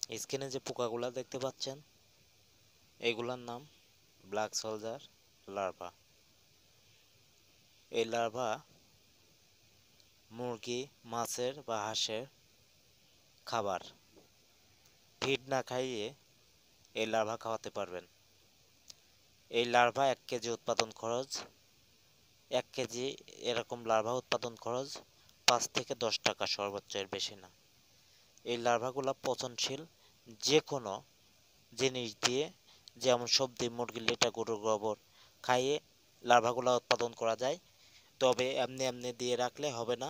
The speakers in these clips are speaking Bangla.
স্ক্রিনে যে পোকাগুলা দেখতে পাচ্ছেন এগুলার নাম ব্ল্যাক সোলজার লার্ভা। এই লার্ভা মুরগি, মাছের বা হাঁসের খাবার। ফিড না খাইয়ে এই লার্ভা খাওয়াতে পারবেন। এই লার্ভা 1 কেজি উৎপাদন খরচ 1 কেজি এরকম লার্ভা উৎপাদন খরচ 5 থেকে 10 টাকা, সর্বোচ্চ, এর বেশি না। এই লার্ভাগুলা পচনশীল যে কোনো জিনিস দিয়ে, যেমন সবজি, মুরগির লেটা, গরুর গোবর খাইয়ে লার্ভাগুলা উৎপাদন করা যায়। তবে এমনি এমনি দিয়ে রাখলে হবে না।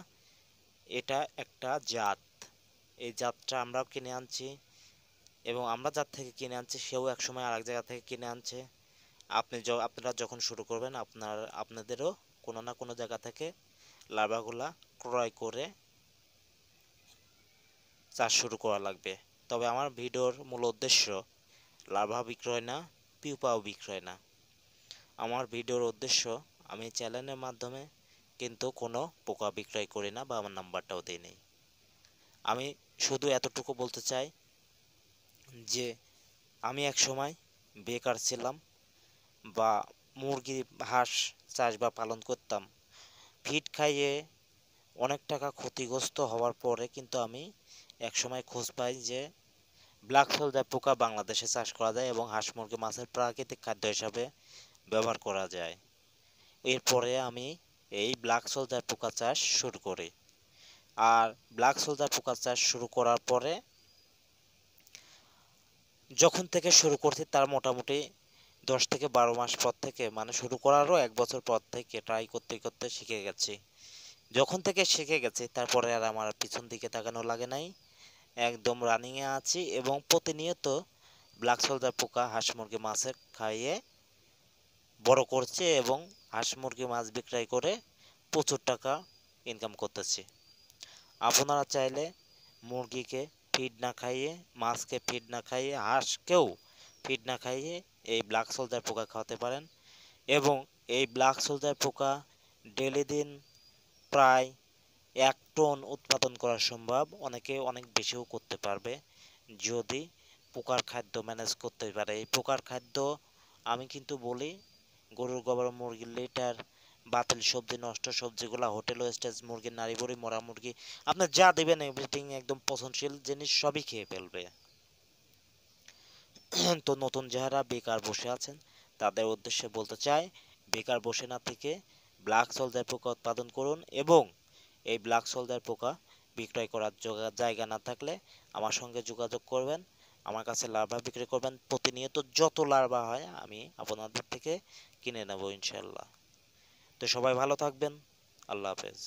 এটা একটা জাত। এই জাতটা আমরাও কিনে আনছি এবং আমরা যার থেকে কিনে আনছি সেও একসময় আরেক জায়গা থেকে কিনে আনছে। আপনারা যখন শুরু করবেন আপনাদেরও কোনো না কোনো জায়গা থেকে লার্ভাগুলা ক্রয় করে চাষ শুরু করা লাগবে। তবে আমার ভিডিওর মূল উদ্দেশ্য লার্ভা বিক্রয় না, পিউপাও বিক্রয় না। আমার ভিডিওর উদ্দেশ্য, আমি চ্যানেলের মাধ্যমে কিন্তু কোনো পোকা বিক্রয় করি না বা আমার নাম্বারটাও দিই নেই। আমি শুধু এতটুকু বলতে চাই যে আমি এক সময় বেকার ছিলাম বা মুরগি, হাঁস চাষ বা পালন করতাম। ফিড খাইয়ে অনেক টাকা ক্ষতিগ্রস্ত হওয়ার পরে কিন্তু আমি এক সময় খোঁজ পাই যে ব্ল্যাক সোলজার পোকা বাংলাদেশে চাষ করা যায় এবং হাঁস, মুরগি, মাছের প্রাকৃতিক খাদ্য হিসাবে ব্যবহার করা যায়। এরপরে আমি এই ব্ল্যাক সোলজার পোকা চাষ শুরু করি। আর ব্ল্যাক সোলজার পোকা চাষ শুরু করার পরে যখন থেকে শুরু করছি তার মোটামুটি 10 থেকে 12 মাস পর থেকে, মানে শুরু করারও 1 বছর পর থেকে ট্রাই করতে করতে শিখে গেছি। যখন থেকে শিখে গেছি তারপরে আর আমার পিছন দিকে তাকানো লাগে নাই। একদম রানিংয়ে আছি এবং প্রতিনিয়ত ব্ল্যাক সোলজার পোকা হাঁস, মুরগি, মাছে খাইয়ে বড় করছে এবং হাঁস, মুরগি, মাছ বিক্রয় করে প্রচুর টাকা ইনকাম করতেছি। আপনারা চাইলে মুরগিকে ফিড না খাইয়ে, মাছকে ফিড না খাইয়ে, হাঁসকেও ফিড না খাইয়ে এই ব্ল্যাক সোলজার পোকা খাওয়াতে পারেন এবং এই ব্ল্যাক সোলজার পোকা ডেলি দিন প্রায় 1 টন উৎপাদন করা সম্ভব। অনেকে অনেক বেশিও করতে পারবে যদি পোকার খাদ্য ম্যানেজ করতে পারে। এই পোকার খাদ্য আমি কিন্তু বলি, গরুর গোবর, মুরগির লিটার, বাতিল সবজি, নষ্ট সবজিগুলা, হোটেল ওয়েস্টেজ, মুরগির নাড়ি ভুড়ি, মরা মুরগি, আপনি যা দেবেন এভরিথিং একদম পচনশীল জিনিস সবই খেয়ে ফেলবে। তো নতুন যারা বেকার বসে আছেন তাদের উদ্দেশ্যে বলতে চাই, বেকার বসে না থেকে ব্ল্যাক সোলজার পোকা উৎপাদন করুন এবং এই ব্ল্যাক সোলজার পোকা বিক্রয় করার জায়গা না থাকলে আমার সঙ্গে যোগাযোগ করবেন। আমার কাছে লার্ভা বিক্রি করবেন। প্রতিনিয়ত যত লার্ভা হয় আমি আপনাদের থেকে কিনে নেব ইনশাল্লাহ। তো সবাই ভালো থাকবেন। আল্লাহ হাফেজ।